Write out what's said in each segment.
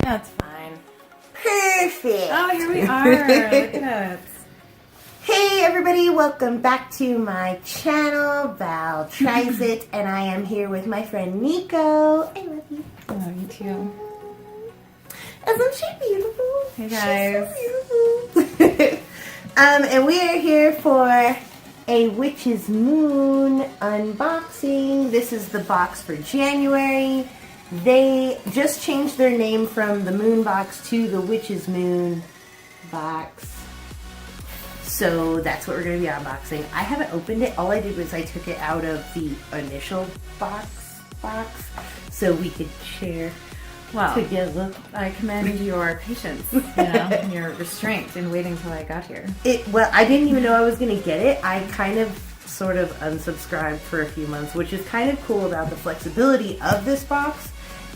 That's fine. Perfect. Oh, here we are. Look at us. Hey everybody, welcome back to my channel. Val tries it, and I am here with my friend Nico. I love you. I love you too. Isn't she beautiful? Hey guys. She's so beautiful. And we are here for a Witch's Moon unboxing. This is the box for January. They just changed their name from the Moon box to the Witch's Moon box. So that's what we're going to be unboxing. I haven't opened it. All I did was I took it out of the initial box so we could share together. I commend your patience, and your restraint in waiting till I got here. Well, I didn't even know I was going to get it. I kind of sort of unsubscribed for a few months, which is kind of cool about the flexibility of this box,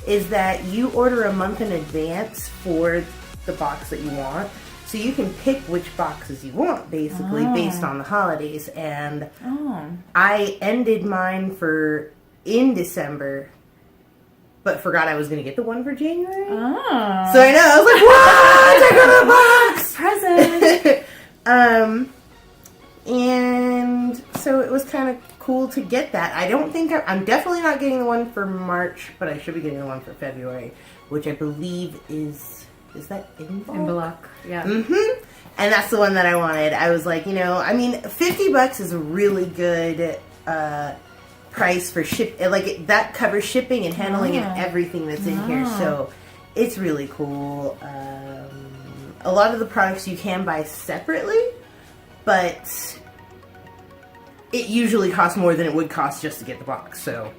is that you order a month in advance for the box that you want. So you can pick which boxes you want, basically, based on the holidays. And I ended mine in December, but forgot I was going to get the one for January. Oh. So I know, I was like, what? I got a box! And so it was kind of cool to get that. I don't think I'm definitely not getting the one for March, but I should be getting the one for February, which I believe is that Inbalak? Yeah. Mm-hmm. And that's the one that I wanted. I was like, I mean, $50 is a really good price for that covers shipping and handling and everything that's in here. So it's really cool. A lot of the products you can buy separately, but it usually costs more than it would cost just to get the box. So,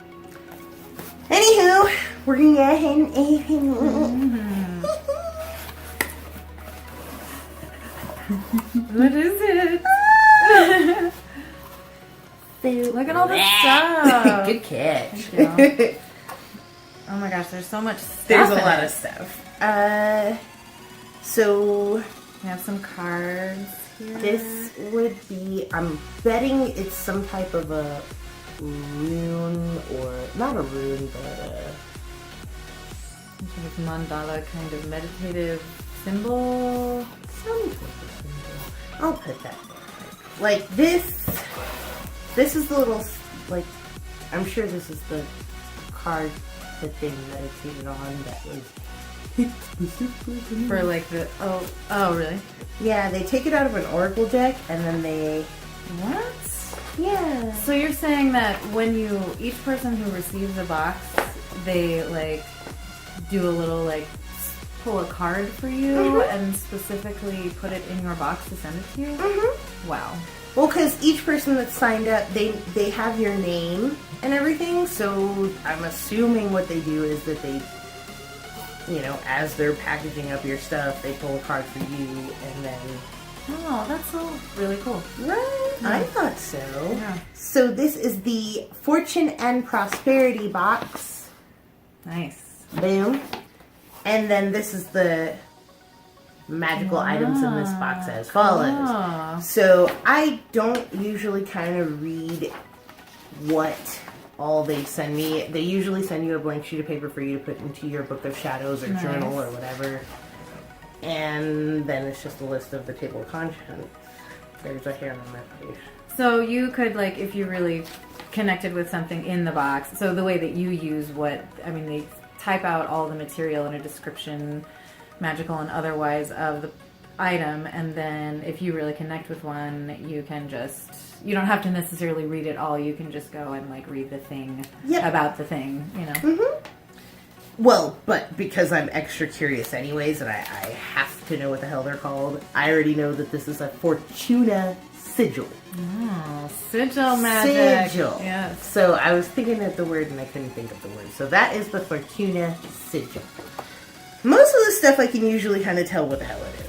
anywho, we're gonna go ahead and What is it? Look at all this stuff. Good catch. Thank you. Oh my gosh, there's so much stuff. There's a lot of stuff. So we have some cards here. This would be, I'm betting it's some type of a rune, or not a rune, but some sort of mandala kind of meditative symbol. Some type of symbol. I'll put that there. Like this is the little, I'm sure this is the card that they meditated on that was for oh really? Yeah, they take it out of an oracle deck and then they... What? Yeah. So you're saying that when each person who receives a box, they do a little pull a card for you and specifically put it in your box to send it to you? Wow. Well, because each person that's signed up, they have your name and everything, so I'm assuming what they do is that they, as they're packaging up your stuff, they pull a card for you, and then... Oh, that's all really cool. Right? Yeah. I thought so. Yeah. So this is the Fortune and Prosperity box. Nice. Boom. And then this is the magical items in this box as follows. So I don't usually kind of read what all they send me. They usually send you a blank sheet of paper for you to put into your book of shadows or journal or whatever. And then it's just a list of the table of contents. There's a hair on my page. So you could, if you really connected with something in the box, so the way that you use they type out all the material in a description, magical and otherwise, of the item, and then if you really connect with one, you can you don't have to necessarily read it all, you can just go and read the thing about the thing, Well, but because I'm extra curious anyways, and I have to know what the hell they're called, I already know that this is a Fortuna sigil. Oh, sigil magic. Sigil. Yes. So I was thinking of the word and I couldn't think of the word. So that is the Fortuna sigil. Most of the stuff I can usually kind of tell what the hell it is.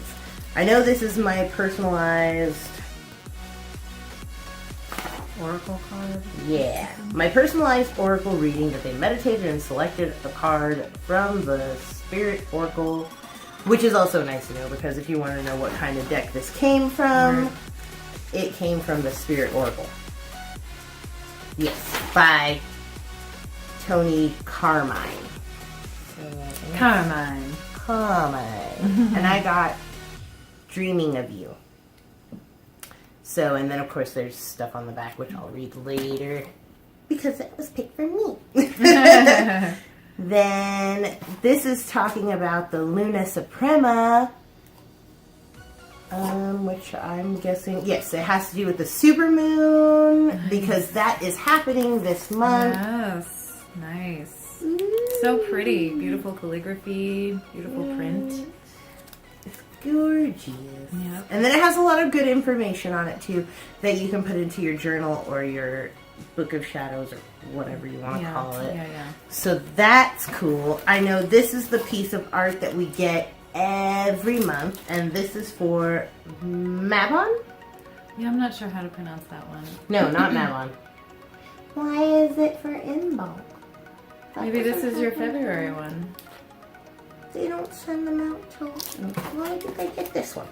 I know this is my personalized oracle card. Yeah, my personalized oracle reading that they meditated and selected a card from the Spirit Oracle, which is also nice to know because if you want to know what kind of deck this came from, it came from the Spirit Oracle. Yes, by Tony Carmine. Carmine. And I got Dreaming of You. So, and then of course there's stuff on the back which I'll read later because it was picked for me. Then this is talking about the Luna Suprema, which I'm guessing, yes, it has to do with the supermoon because that is happening this month. Yes, nice. So pretty. Beautiful calligraphy, beautiful print. Gorgeous. Yep. And then it has a lot of good information on it too that you can put into your journal or your book of shadows or whatever you want to call it. Yeah. So that's cool. I know this is the piece of art that we get every month, and this is for Mabon? Yeah, I'm not sure how to pronounce that one. No, not Mabon. Why is it for Inbulk? Maybe this is your February one. They don't send them out till... Why did I get this one?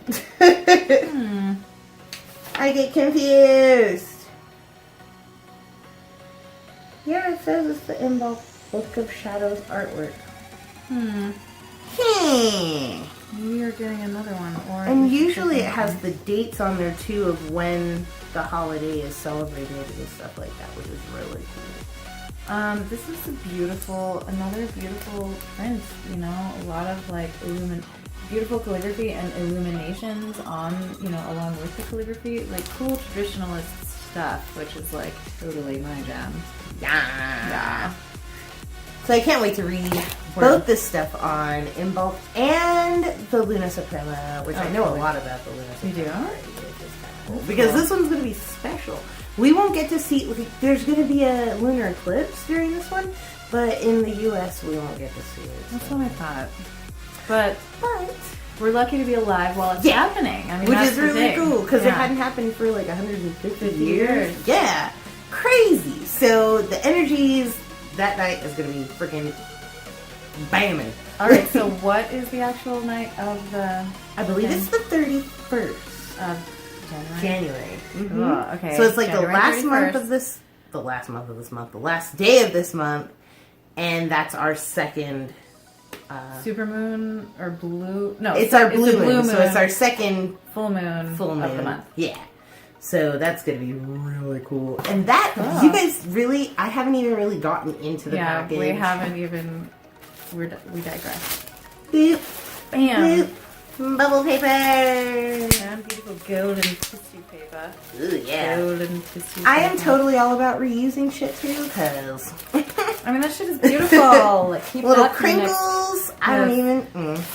I get confused. Yeah, it says it's the Inbulk Book of Shadows artwork. Maybe you're getting another one. And usually it has the dates on there too of when the holiday is celebrated and stuff like that, which is really cool. This is another beautiful print, you know, a lot of like beautiful calligraphy and illuminations on, you know, along with the calligraphy, like cool traditionalist stuff, which is like totally my jam. Yeah. So I can't wait to read both this stuff on Inbulk and the Luna Suprema, which I know a lot about the Luna Suprema. You do? Already, which is kind of cool. Because this one's going to be special. We won't get to see, there's going to be a lunar eclipse during this one, but in the U.S. we won't get to see it. That's what I thought. But we're lucky to be alive while it's happening. I mean, which that's is really cool, because it Yeah. hadn't happened for like 150 years. Yeah. Crazy. So the energies that night is going to be freaking bamming. All right, so what is the actual night of the... I believe it's the 31st of January. Mm-hmm. Oh, okay. So it's like January the last 31st. month of this, the last day of this month, and that's our second... Supermoon or blue... No, it's our blue moon, so it's our second full moon of the month. Yeah. So that's going to be really cool. And that, you guys really, I haven't even really gotten into the package. Yeah, we haven't even, we digress. Boop. Bam. Boop. Bubble paper. And beautiful golden tissue paper. Ooh, yeah. Golden tissue paper. I am totally all about reusing shit too, because... I mean, that shit is beautiful. Like, keep little that for next crinkles. I don't even...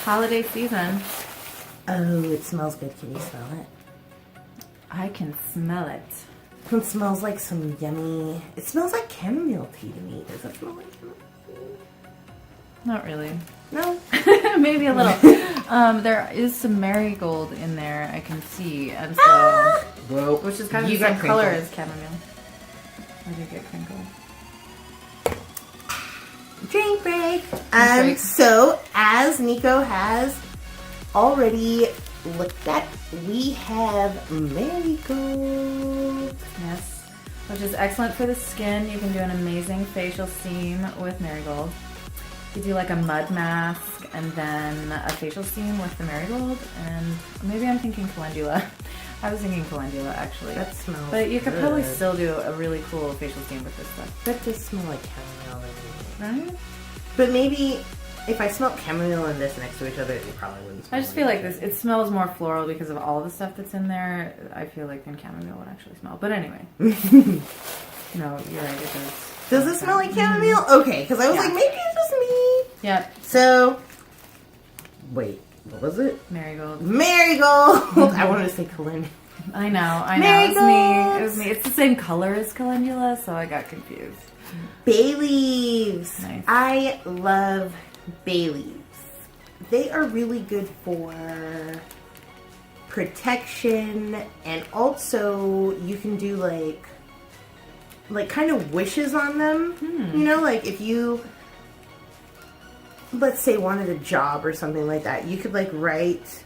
holiday season. Oh, it smells good. Can you smell it? I can smell it. It smells like some yummy... It smells like chamomile tea to me. Does it smell like chamomile tea? Not really. No? Maybe a little. There is some marigold in there, I can see, and so... Whoa. Which is kind of the same color as chamomile. I did get crinkled. Drink break. break. So, as Nico has already looked at, we have marigold. Yes. Which is excellent for the skin. You can do an amazing facial steam with marigold. You do like a mud mask and then a facial steam with the marigold, and maybe I'm thinking calendula. I was thinking calendula actually. That smells But you could probably good. still do a really cool facial steam with this stuff. That does smell like chamomile. Right? But maybe if I smelled chamomile and this next to each other, it probably wouldn't smell I just feel like this, it smells more floral because of all the stuff that's in there. I feel like than chamomile would actually smell. But anyway. No, you're right, it does. Does it smell like chamomile? Okay, because I was like, maybe it's just me. Yeah. So, wait, what was it? Marigold. Marigold! I wanted to say calendula. I know. Marigold! It was me. It's the same color as calendula, so I got confused. Bay leaves. Nice. I love bay leaves. They are really good for protection, and also you can do like kind of wishes on them. You know, like if you, let's say, wanted a job or something like that, you could like write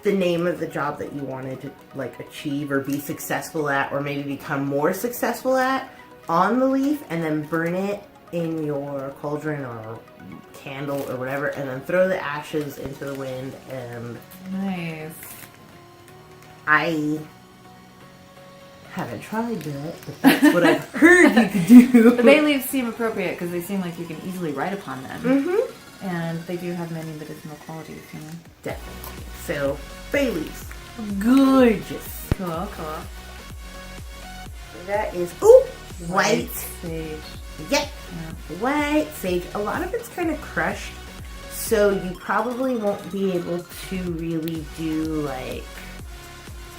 the name of the job that you wanted to like achieve or be successful at, or maybe become more successful at, on the leaf, and then burn it in your cauldron or candle or whatever, and then throw the ashes into the wind. And Nice. I haven't tried that, but that's what I've heard you could do. The bay leaves seem appropriate because they seem like you can easily write upon them. Mm-hmm. And they do have many medicinal qualities, you know. Definitely. So, bay leaves. Gorgeous. Cool, cool. That is, ooh, white. sage. Yep. Yeah. White sage. A lot of it's kind of crushed, so you probably won't be able to really do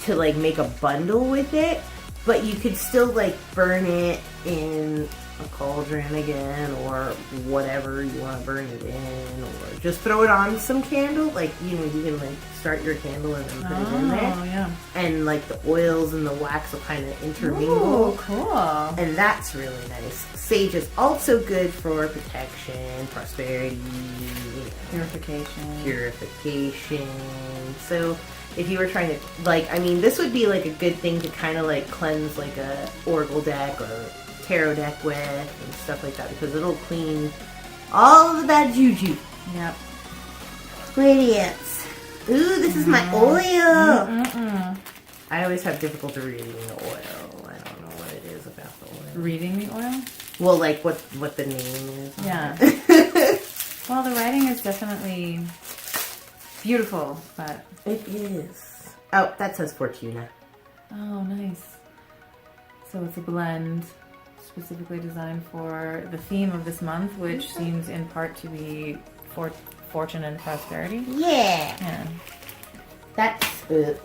to make a bundle with it, but you could still burn it in a cauldron again, or whatever you want to burn it in, or just throw it on some candle. You can start your candle and then put it in there. Oh, yeah. And the oils and the wax will kind of intermingle. Oh, cool. And that's really nice. Sage is also good for protection, prosperity, purification. So if you were trying to, this would be a good thing to kind of cleanse a oracle deck or tarot deck with and stuff like that, because it'll clean all of the bad juju. Yep. Radiance. Ooh, this is my oil. Mm-mm-mm. I always have difficulty reading the oil. I don't know what it is about the oil. Reading the oil? Well, what the name is. Yeah. Well, the writing is definitely beautiful, but... It is. Oh, that says Fortuna. Oh, nice. So it's a blend specifically designed for the theme of this month, which seems in part to be fortune and prosperity. Yeah. Yeah. That's Oh,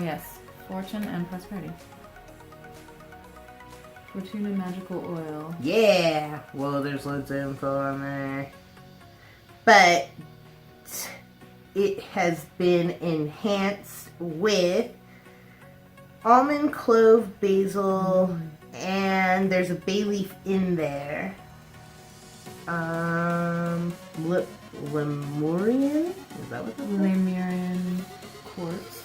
yes. Fortune and prosperity. Fortuna magical oil. Yeah. Well, there's loads of info on there. But it has been enhanced with almond, clove, basil, and there's a bay leaf in there. Lemurian? Is that what that's called? Lemurian quartz.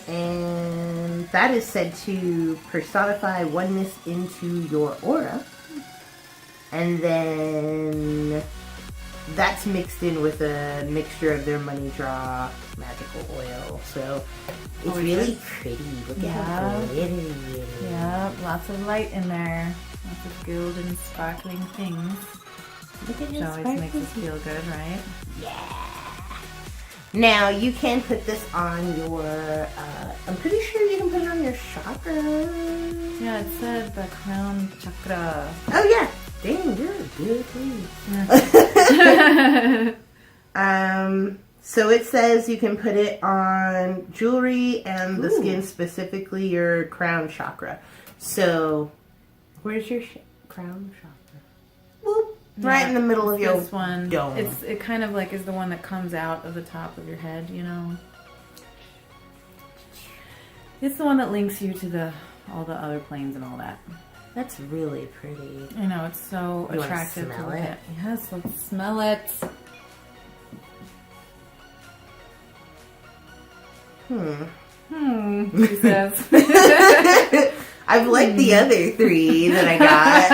And that is said to personify oneness into your aura. And then that's mixed in with a mixture of their money draw magical oil. So it's really pretty. Look at how pretty it is. Yeah, lots of light in there. Lots of golden sparkling things. Look at Which always makes us feel good, right? Yeah. Now you can put this on your, I'm pretty sure you can put it on your chakra. Yeah, it said the crown chakra. Oh yeah. Dang, you're good, please. So it says you can put it on jewelry and the skin, specifically your crown chakra. So, where's your crown chakra? Whoop. Right in the middle of your one. dome. It kind of is the one that comes out of the top of your head, you know? It's the one that links you to all the other planes and all that. That's really pretty. I know, it's so attractive to look at. Yes, let's smell it. He says. I've liked the other three that I got.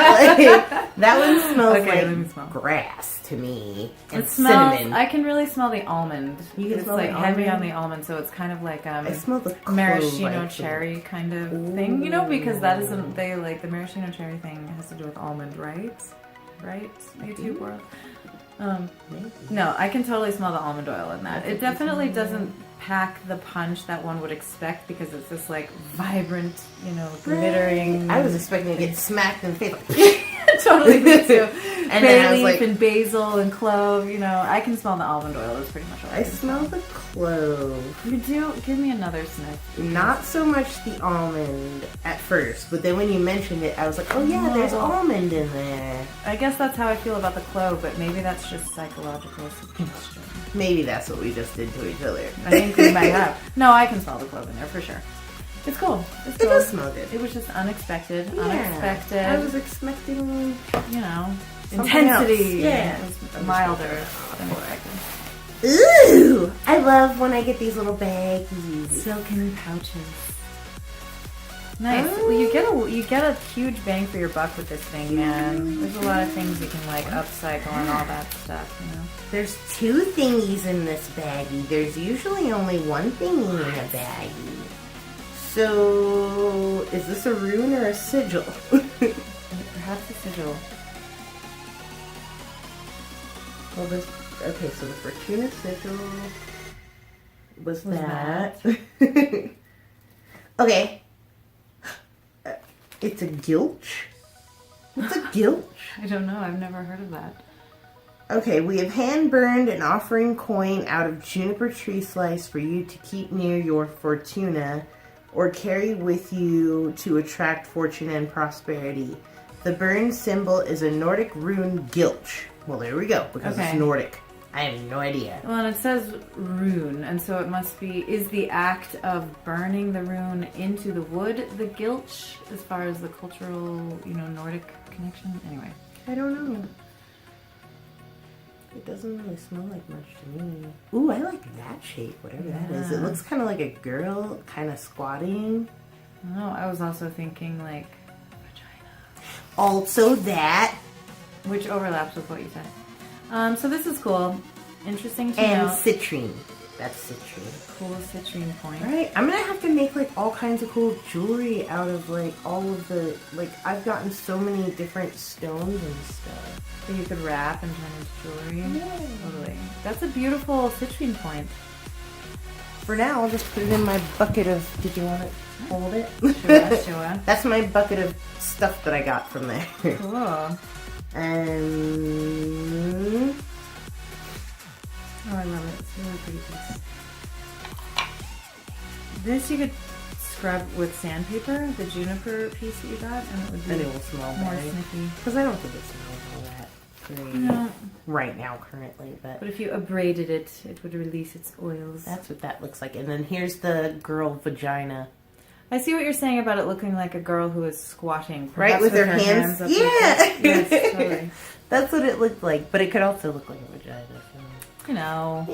That one smells like grass to me. And cinnamon. I can really smell the almond. You can it's smell like the heavy almond? on the almond, so it's kind of like I smell the clove, maraschino cherry kind of thing. You know, because that isn't the maraschino cherry thing has to do with almond, right? Right? YouTube world. No, I can totally smell the almond oil in that. It definitely doesn't pack the punch that one would expect because it's this vibrant, glittering. I was expecting to get smacked in the face. Totally me too. And bay leaf and basil and clove. I can smell the almond oil. Is pretty much all I smell the clove. You do? Give me another sniff. Not so much the almond at first, but then when you mentioned it, I was like, oh yeah, there's almond in there. I guess that's how I feel about the clove, but maybe that's just psychological suggestion. Maybe that's what we just did to each other. I think we might have. No, I can smell the clove in there for sure. It's cool. It does smell good. It was just unexpected. Yeah. Unexpected. I was expecting, intensity. Yeah. It was milder than expected. Ooh! I love when I get these little baggies. Silken pouches. Nice. Well, you get a huge bang for your buck with this thing, man. There's a lot of things you can like upcycle and all that stuff, you know. There's 2 thingies in this baggie. There's usually only 1 thingy in a baggie. So, is this a rune or a sigil? Perhaps a sigil. Well, okay, so the Fortuna sigil was that. Okay. It's a gilch? What's a gilch? I don't know. I've never heard of that. Okay, we have hand-burned an offering coin out of juniper tree slice for you to keep near your Fortuna or carry with you to attract fortune and prosperity. The burned symbol is a Nordic rune gilch. Well, there we go, because it's Nordic. I have no idea. Well, and it says rune, and so it must be, is the act of burning the rune into the wood the gilch, as far as the cultural, Nordic connection? Anyway. I don't know. It doesn't really smell like much to me. Ooh, I like that shape, whatever that is. It looks kind of like a girl kind of squatting. No, I was also thinking like vagina. Also that. Which overlaps with what you said. So this is cool. Interesting to know. And citrine. That's citrine. Cool citrine point. Alright, I'm gonna have to make like all kinds of cool jewelry out of like all of the, like I've gotten so many different stones and stuff. That you could wrap and turn into jewelry. Yeah. Totally. That's a beautiful citrine point. For now, I'll just put it in my bucket of, did you want to hold it? Sure. That's my bucket of stuff that I got from there. Cool. And oh, I love it. It's a really pretty piece. This you could scrub with sandpaper, the juniper piece that you got, and it would be it will smell more better. sniffy. Because I don't think it smells all that great right now, currently. But if you abraded it, it would release its oils. that's what that looks like. And then here's the girl vagina. I see what you're saying about it looking like a girl who is squatting. Right, with her hands. up Yeah. Yes, totally. That's what it looked like. But it could also look like a vagina. You know.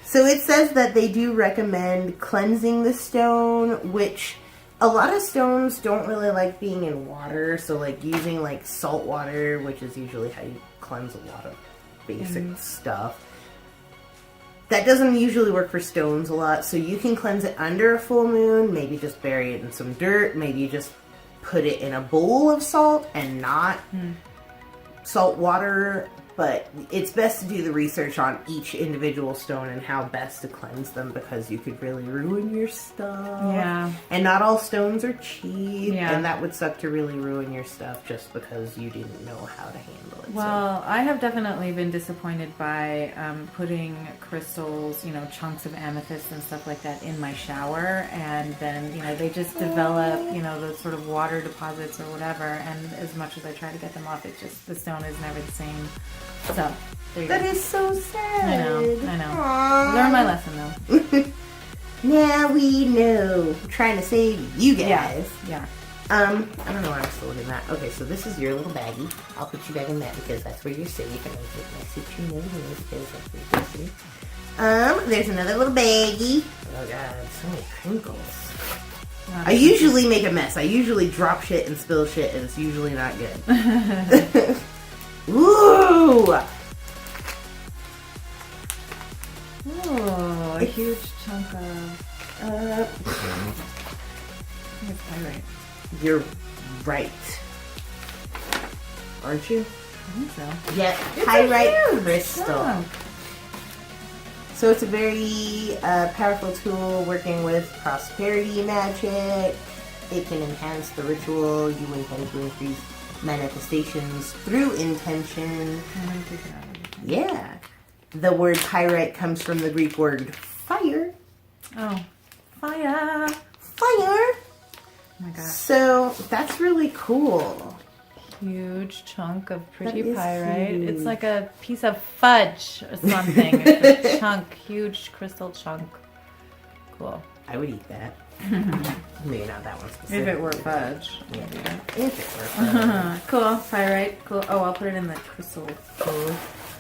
So it says that they do recommend cleansing the stone, which a lot of stones don't really like being in water. So like using like salt water, which is usually how you cleanse a lot of basic stuff. That doesn't usually work for stones a lot, so you can cleanse it under a full moon, maybe just bury it in some dirt, maybe just put it in a bowl of salt and not salt water, but it's best to do the research on each individual stone and how best to cleanse them because you could really ruin your stuff. Yeah. And not all stones are cheap, Yeah. and that would suck to really ruin your stuff just because you didn't know how to handle it. Well, I have definitely been disappointed by putting crystals, chunks of amethyst and stuff like that in my shower, and then, they just develop, those sort of water deposits or whatever, and as much as I try to get them off, the stone is never the same. So, there you go. That is so sad. I know. Aww. Learn my lesson, though. Now we know. I'm trying to save you guys. Yeah. I don't know why I'm still in that. Okay, so this is your little baggie. I'll put you back in that because that's where you're safe. And I'll put my citrine over here because that's where you're safe. There's another little baggie. Oh god, so many crinkles. I usually make a mess. I usually drop shit and spill shit, and it's usually not good. Ooh! Oh, a huge chunk of pyrite. You're right. Aren't you? I think so. Yeah, It's pyrite a huge crystal. chunk. So it's a very powerful tool working with prosperity magic. It can enhance the ritual. You intend to increase manifestations through intention. Yeah. The word pyrite comes from the Greek word fire. Oh, fire. Fire! Oh my gosh. So that's really cool. Huge chunk of pretty That is pyrite. huge. It's like a piece of fudge or something. It's a chunk, huge crystal chunk. Cool. I would eat that. Maybe not that one specifically. If it were fudge. Yeah. If it were fudge. Cool. Pyrite. Cool. Oh, I'll put it in the crystal bowl.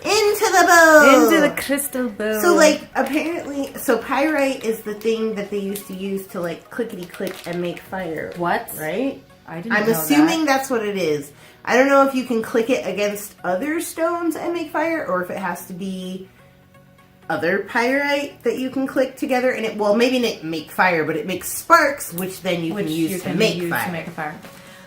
Into the bowl! Into the crystal bow. So, like, apparently, so pyrite is the thing that they used to use to, like, clickety-click and make fire. What? Right? I didn't know I'm assuming that. that's what it is. I don't know if you can click it against other stones and make fire, or if it has to be other pyrite that you can click together, and it, well, maybe not make fire, but it makes sparks, which then you can use to make fire.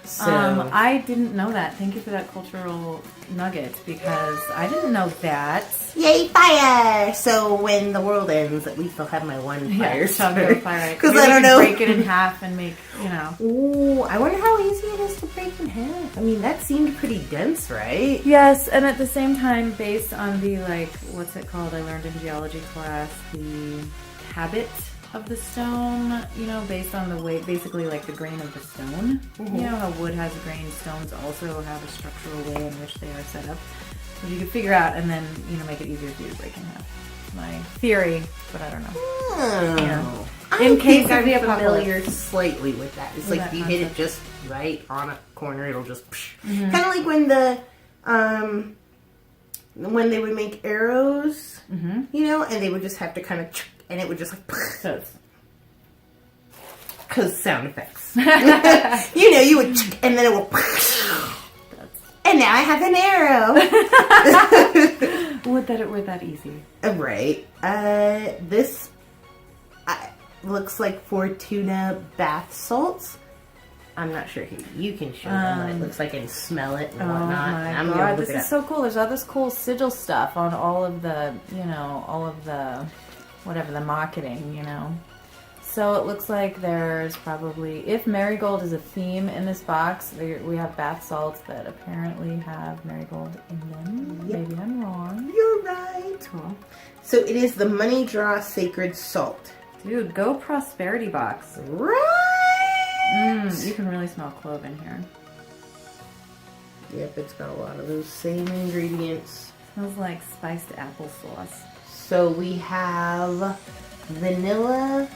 So I didn't know that. Thank you for that cultural nugget, because I didn't know that. Yay, fire! So when the world ends, at least I'll have my one fire starter. Because I don't know. Break it in half and make, you know. Ooh, I wonder how easy it is to break in half. I mean, that seemed pretty dense, right? Yes, and at the same time, based on the, like, what's it called? I learned in geology class, the habit of the stone, you know, based on the weight, basically like the grain of the stone. Mm-hmm. You know how wood has a grain, stones also have a structural way in which they are set up. Which you can figure out and then, you know, make it easier for you to break in half. My theory, but I don't know. Oh. Yeah. In case I'm of the familiar apocalypse. Slightly with that. It's like you hit it just right on a corner, it'll just... Mm-hmm. Kind of like when they would make arrows, mm-hmm. you know, and they would just have to kind of... And it would just like... Because sound effects. You know, you would... And then it would... And now I have an arrow. Would that it were that easy? Right. This looks like Fortuna bath salts. I'm not sure you can show them what it looks like and smell it and whatnot. Oh my god, this is so cool. There's all this cool sigil stuff on all of the, you know, all of the, whatever, the marketing, you know. So it looks like there's probably, if marigold is a theme in this box, we have bath salts that apparently have marigold in them. Yep. Maybe I'm wrong. You're right. Cool. So it is the Money Draw Sacred Salt. Dude, go Prosperity box. Right! You can really smell clove in here. Yep, it's got a lot of those same ingredients. Smells like spiced applesauce. So we have vanilla...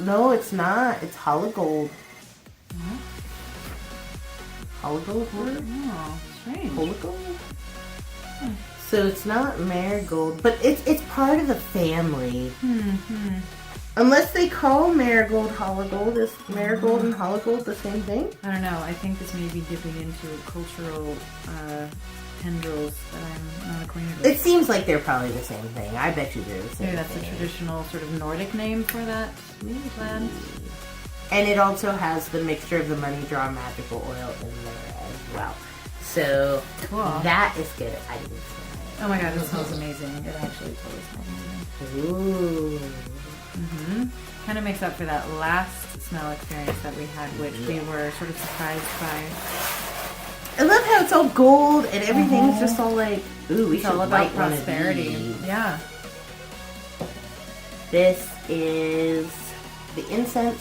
No, it's not. It's Hologold. Mm-hmm. Hologold? Oh, strange. Hologold? So it's not marigold, but it's part of the family. Mm-hmm. Unless they call marigold Hologold. Is marigold and Hologold the same thing? I don't know. I think this may be dipping into cultural tendrils that I'm not acquainted with. It seems like they're probably the same thing. I bet you they're the same Maybe that's thing. a traditional sort of Nordic name for that plant. And it also has the mixture of the Money Draw magical oil in there as well. So cool. That is good. I didn't smell it. Oh my god, it smells amazing. It actually totally smells amazing. Ooh. Mm-hmm. Kind of makes up for that last smell experience that we had, which we were sort of surprised by. I love how it's all gold and everything's just all like, ooh, we it's should all about light prosperity. one of these. Yeah. This is the incense.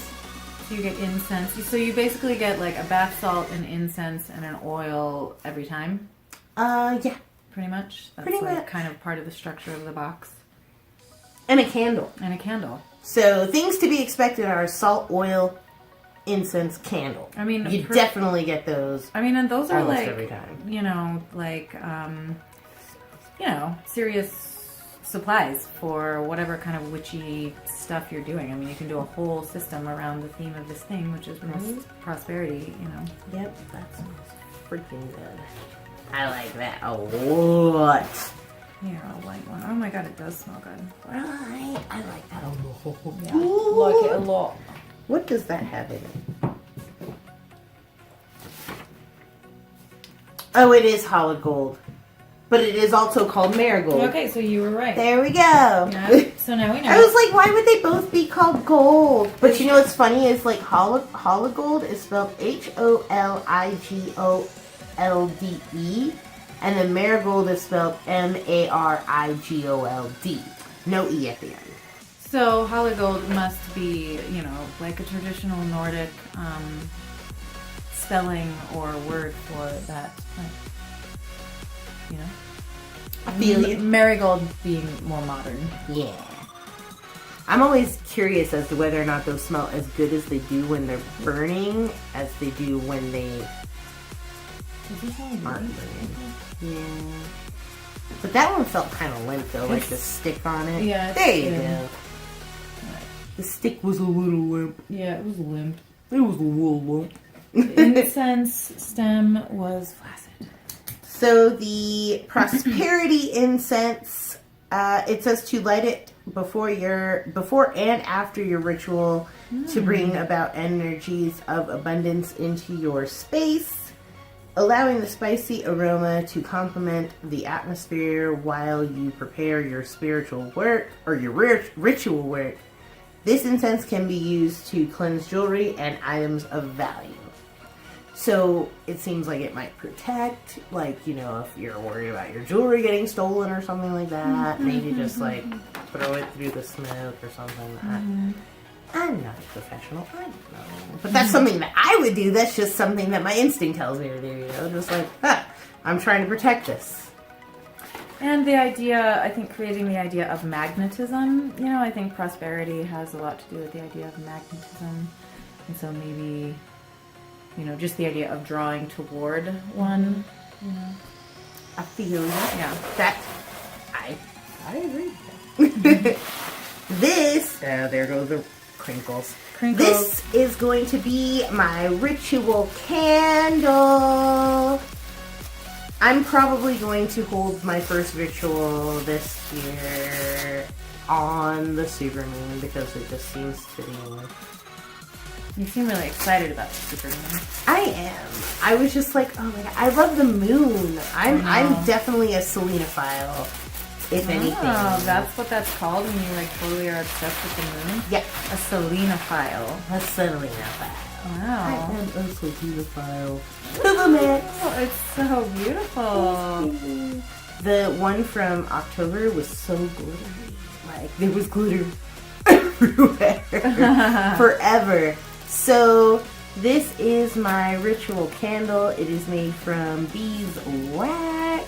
So you get incense. So you basically get like a bath salt, an incense, and an oil every time? Yeah. Pretty much? That's Pretty like much. kind of part of the structure of the box. And a candle. And a candle. So things to be expected are salt, oil, incense, candle. I mean, you definitely get those. I mean, and those are almost like, every time. you know, like, you know, serious supplies for whatever kind of witchy stuff you're doing. I mean, you can do a whole system around the theme of this thing, which is prosperity, you know. Yep, that smells freaking good. I like that a lot. Here, I'll light one. Oh my god, it does smell good. Right, I like that a lot. Yeah, like it a lot. What does that have in it? Oh, it is Hologold. But it is also called marigold. Okay, so you were right. There we go. Yeah, so now we know. I was like, why would they both be called gold? But you know what's funny is like Hologold is spelled Holigold, and then marigold is spelled Marigold. No E at the end. So Holigold must be, you know, like a traditional Nordic spelling or word for that plant. You know? I feel you. Marigold being more modern. Yeah. I'm always curious as to whether or not those smell as good as they do when they're burning as they do when they aren't burning. Yeah. But that one felt kind of limp though, like the stick on it. Yeah. There you go. The stick was a little limp. Yeah, it was limp. It was a little limp. The incense stem was flaccid. So the Porsperity incense, it says to light it before and after your ritual to bring about energies of abundance into your space, allowing the spicy aroma to complement the atmosphere while you prepare your spiritual work or your ritual work. This incense can be used to cleanse jewelry and items of value. So it seems like it might protect, like, you know, if you're worried about your jewelry getting stolen or something like that, maybe just like throw it through the smoke or something. I'm not a professional, I don't know. But that's something that I would do. That's just something that my instinct tells me to do, you know, just like, I'm trying to protect this. And the idea, I think creating the idea of magnetism, you know, I think Porsperity has a lot to do with the idea of magnetism. And so maybe, you know, just the idea of drawing toward one, you know. I feel you. Yeah. That, I agree. This, there goes the crinkles. This is going to be my ritual candle. I'm probably going to hold my first ritual this year on the supermoon because it just seems fitting. You seem really excited about the supermoon. I am. I was just like, oh my god, I love the moon. I'm definitely a selenophile, if anything. Oh, that's what that's called when you like totally are obsessed with the moon? Yep. A selenophile. A selenophile. Wow. I am a selenophile. To the max. Oh, it's so beautiful. The one from October was so glittery. Like, there was glitter everywhere. Forever. So, this is my ritual candle. It is made from beeswax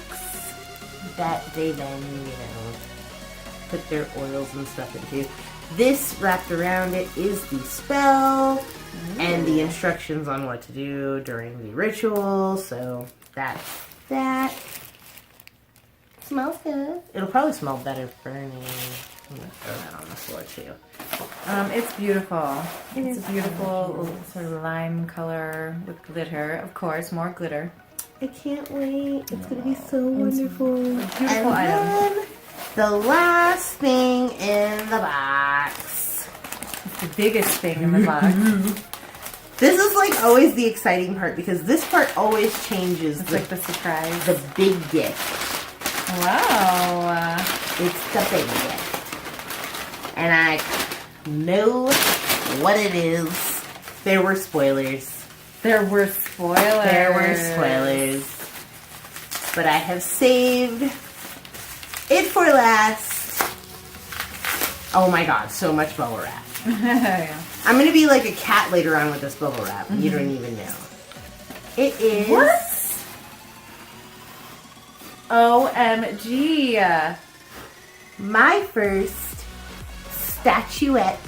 that they then, you know, put their oils and stuff into. This wrapped around it is the spell and the instructions on what to do during the ritual. So that's that. Smells good. It'll probably smell better burning. I'm gonna throw that on the floor too. It's beautiful. It's a beautiful sort of lime color with glitter. Of course, more glitter. I can't wait. It's gonna be so wonderful. Beautiful item. Then the last thing in the box. It's the biggest thing in the box. This is like always the exciting part because this part always changes. It's like the surprise. The big gift. Wow. It's the big gift. And I know what it is. There were spoilers. There were spoilers. There were spoilers. But I have saved it for last. Oh my god, so much bubble wrap. Yeah. I'm gonna be like a cat later on with this bubble wrap. You don't even know. It is. What? OMG. My first statuette.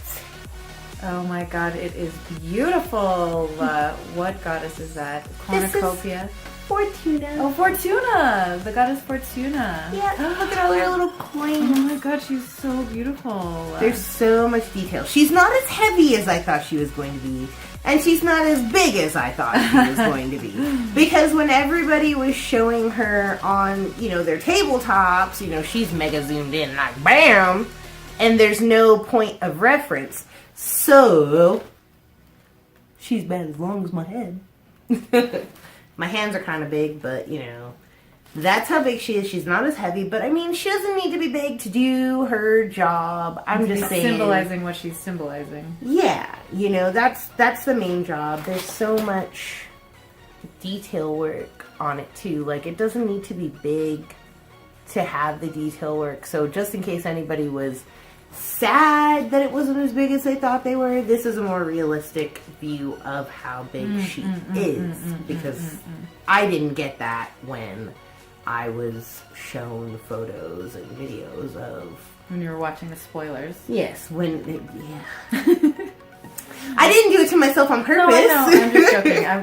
Oh my god, it is beautiful. What goddess is that? Cornucopia? Fortuna. Oh, Fortuna! The goddess Fortuna. Yeah, look at all her little coins. Oh my god, she's so beautiful. There's so much detail. She's not as heavy as I thought she was going to be. And she's not as big as I thought she was going to be. Because when everybody was showing her on, you know, their tabletops, you know, she's mega zoomed in, like, bam! And there's no point of reference. So, she's about as long as my head. My hands are kind of big, but, you know, that's how big she is. She's not as heavy, but, I mean, she doesn't need to be big to do her job. I'm just saying. Symbolizing what she's symbolizing. Yeah, you know, that's the main job. There's so much detail work on it, too. Like, it doesn't need to be big to have the detail work. So, just in case anybody was sad that it wasn't as big as they thought they were, this is a more realistic view of how big she is, because I didn't get that when I was shown photos and videos of when you were watching the spoilers. yes, when yeah. I didn't do it to myself on purpose. No, I know. I'm just joking. I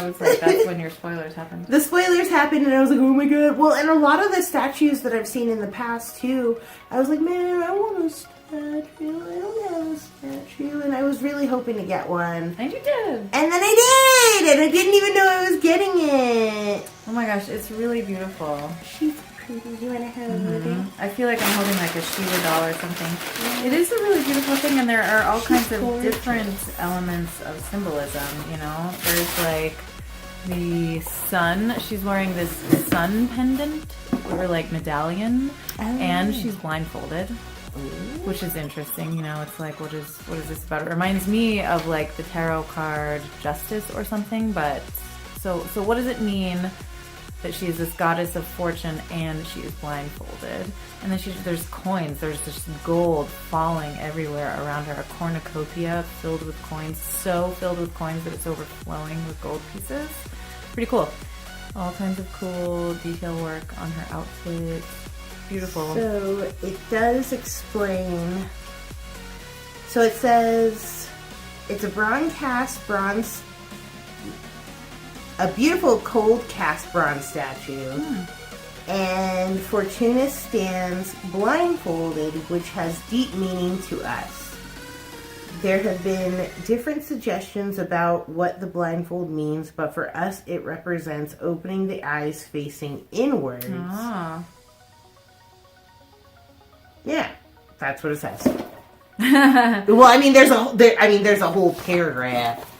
was like, that's when your spoilers happened. The spoilers happened, and I was like, oh my god. Well, and a lot of the statues that I've seen in the past, too, I was like, man, I want a statue. I don't have a statue. And I was really hoping to get one. And you did. And then I did! And I didn't even know I was getting it. Oh my gosh, it's really beautiful. She's pretty. You want to have a look at it? I feel like I'm holding like a Shiva doll or something. It is a really beautiful thing, and there are all kinds of different elements of symbolism, you know? There's like the sun. She's wearing this sun pendant or like medallion, and she's blindfolded, which is interesting. You know, it's like, what is this about? It reminds me of like the tarot card Justice or something. But so what does it mean that she is this goddess of fortune and she is blindfolded? And then there's coins. There's just gold falling everywhere around her. A cornucopia filled with coins, so filled with coins that it's overflowing with gold pieces. Pretty cool. All kinds of cool detail work on her outfit. Beautiful. So it does explain. So it says it's a a beautiful cold cast bronze statue. And Fortuna stands blindfolded, which has deep meaning to us. There have been different suggestions about what the blindfold means, but for us it represents opening the eyes facing inwards. Yeah, that's what it says. Well, I mean, there's a whole paragraph,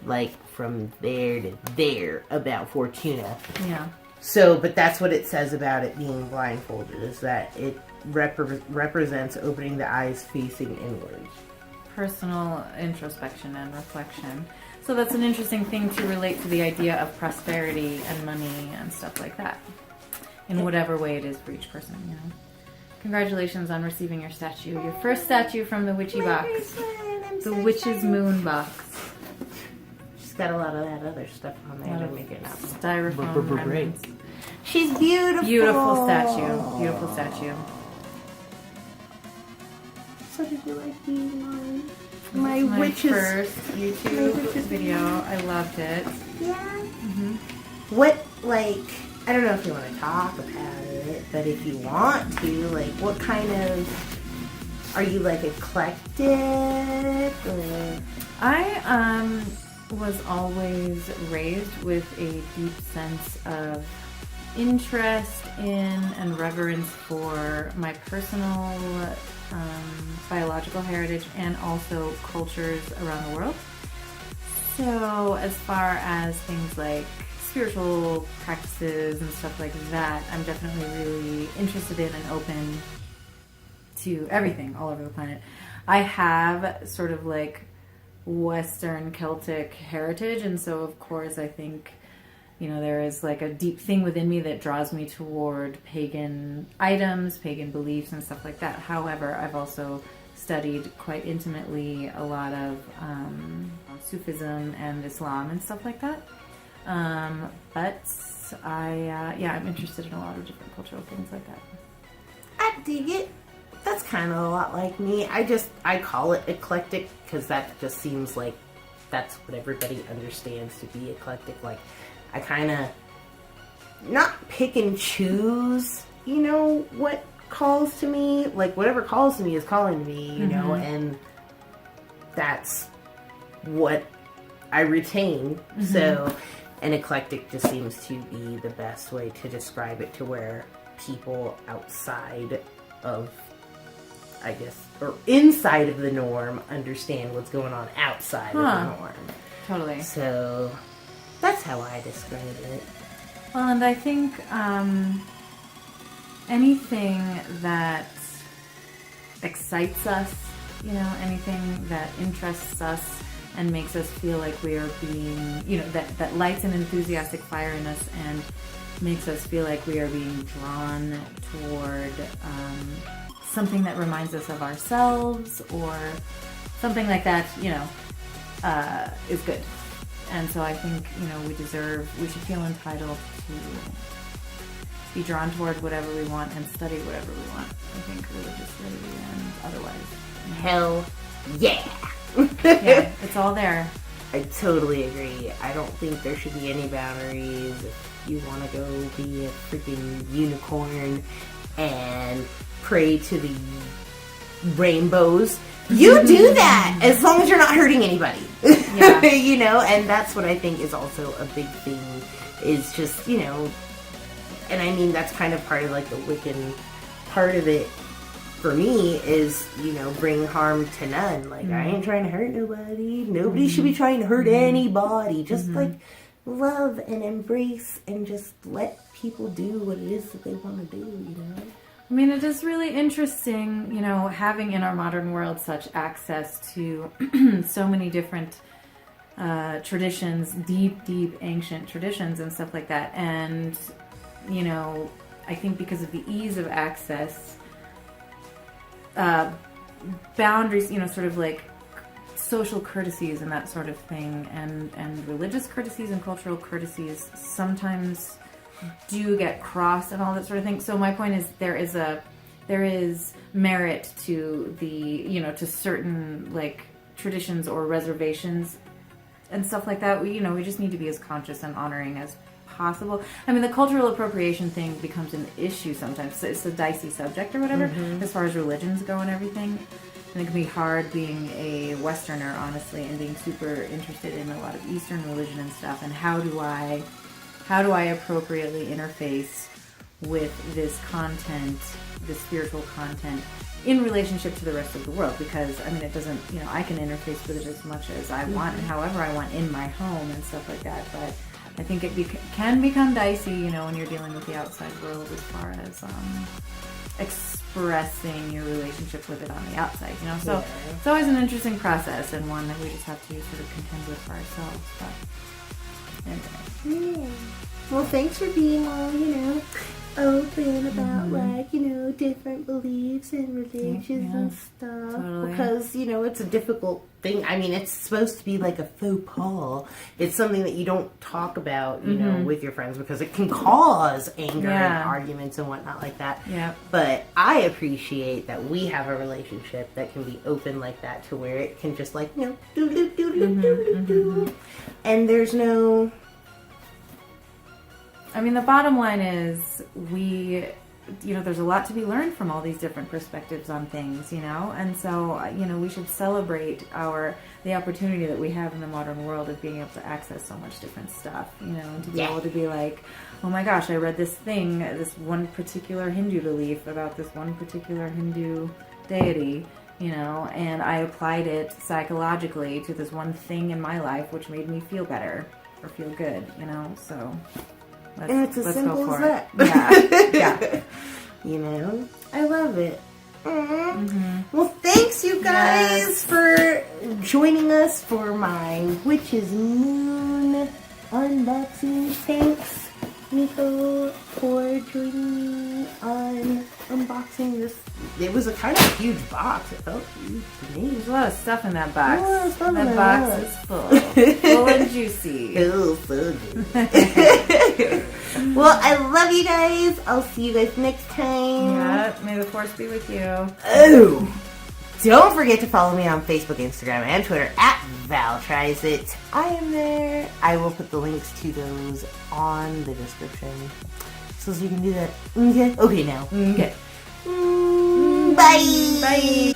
like from there to there, about Fortuna. Yeah. So, but that's what it says about it being blindfolded, is that it represents opening the eyes facing inwards. Personal introspection and reflection. So that's an interesting thing to relate to the idea of prosperity and money and stuff like that, in whatever way it is for each person, you know. Congratulations on receiving your statue. Your first statue from the Witchy box. The Witch's Moon box. She's got a lot of that other stuff on there to make it not styrofoam remnants. She's beautiful. Beautiful statue. Beautiful statue. So did you like these ones? My first YouTube video. I loved it. Yeah. What, like, I don't know if you want to talk about it, but if you want to, like, what kind of, are you like eclectic? Or? I was always raised with a deep sense of interest in and reverence for my personal biological heritage and also cultures around the world. So as far as things like spiritual practices and stuff like that, I'm definitely really interested in and open to everything all over the planet. I have sort of like Western Celtic heritage, and so of course I think, you know, there is like a deep thing within me that draws me toward pagan items, pagan beliefs and stuff like that. However, I've also studied quite intimately a lot of Sufism and Islam and stuff like that. But I'm interested in a lot of different cultural things like that. I dig it. That's kind of a lot like me. I call it eclectic because that just seems like that's what everybody understands to be eclectic. Like, I kind of not pick and choose, you know, what calls to me. Like, whatever calls to me is calling to me, you know, and that's what I retain. So, an eclectic just seems to be the best way to describe it, to where people outside of, I guess, or inside of the norm understand what's going on outside of the norm. Totally. So, that's how I describe it. Well, and I think anything that excites us, you know, anything that interests us and makes us feel like we are being, you know, that lights an enthusiastic fire in us and makes us feel like we are being drawn toward something that reminds us of ourselves or something like that, you know, is good. And so I think, you know, we should feel entitled be drawn toward whatever we want and study whatever we want. I think religiously and otherwise. Hell yeah. Yeah, it's all there. I totally agree. I don't think there should be any boundaries. If you want to go be a freaking unicorn and pray to the rainbows, you do that as long as you're not hurting anybody. Yeah. You know, and that's what I think is also a big thing, is just, you know, and I mean, that's kind of part of like the Wiccan part of it for me is, you know, bring harm to none. Like, I ain't trying to hurt nobody. Nobody should be trying to hurt anybody. Just like love and embrace and just let people do what it is that they want to do, you know? I mean, it is really interesting, you know, having in our modern world such access to so many different traditions, deep, ancient traditions and stuff like that. And, you know, I think because of the ease of access, boundaries, you know, sort of like social courtesies and that sort of thing, and religious courtesies and cultural courtesies sometimes do get crossed and all that sort of thing. So my point is there is merit to the, you know, to certain like traditions or reservations and stuff like that. We just need to be as conscious and honoring as possible. I mean, the cultural appropriation thing becomes an issue sometimes. It's a dicey subject or whatever, as far as religions go and everything. And it can be hard being a Westerner, honestly, and being super interested in a lot of Eastern religion and stuff. And how do I appropriately interface with this content, this spiritual content, in relationship to the rest of the world? Because, I mean, it doesn't, you know, I can interface with it as much as I want and however I want in my home and stuff like that. But I think it can become dicey, you know, when you're dealing with the outside world as far as expressing your relationship with it on the outside, you know. So it's always an interesting process and one that we just have to sort of contend with for ourselves. But anyway. Yeah. Well, thanks for being all, you know, open about like, you know, different beliefs and religions and stuff. Totally. Because, you know, it's a difficult thing. I mean, it's supposed to be like a faux pas. It's something that you don't talk about, you know, with your friends because it can cause anger and arguments and whatnot like that. Yeah. But I appreciate that we have a relationship that can be open like that, to where it can just like, you know, do. And there's no... I mean, the bottom line is there's a lot to be learned from all these different perspectives on things, you know? And so, you know, we should celebrate the opportunity that we have in the modern world of being able to access so much different stuff, you know, and to be able to be like, oh my gosh, I read this thing, this one particular Hindu belief about this one particular Hindu deity, you know, and I applied it psychologically to this one thing in my life which made me feel better or feel good, you know, so... And it's as simple as that. Yeah. You know? I love it. Well, thanks you guys for joining us for my Witch's Moon unboxing. Thanks, Nico, for joining me on unboxing this. It was a kind of huge box. It felt huge to me. There's a lot of stuff in that box. That box is full and juicy. Oh, so good. Well, I love you guys. I'll see you guys next time. Yeah, may the force be with you. Oh, don't forget to follow me on Facebook, Instagram, and Twitter at ValTriesIt. I am there. I will put the links to those on the description, so you can do that. Okay now. Okay. Bye. Bye.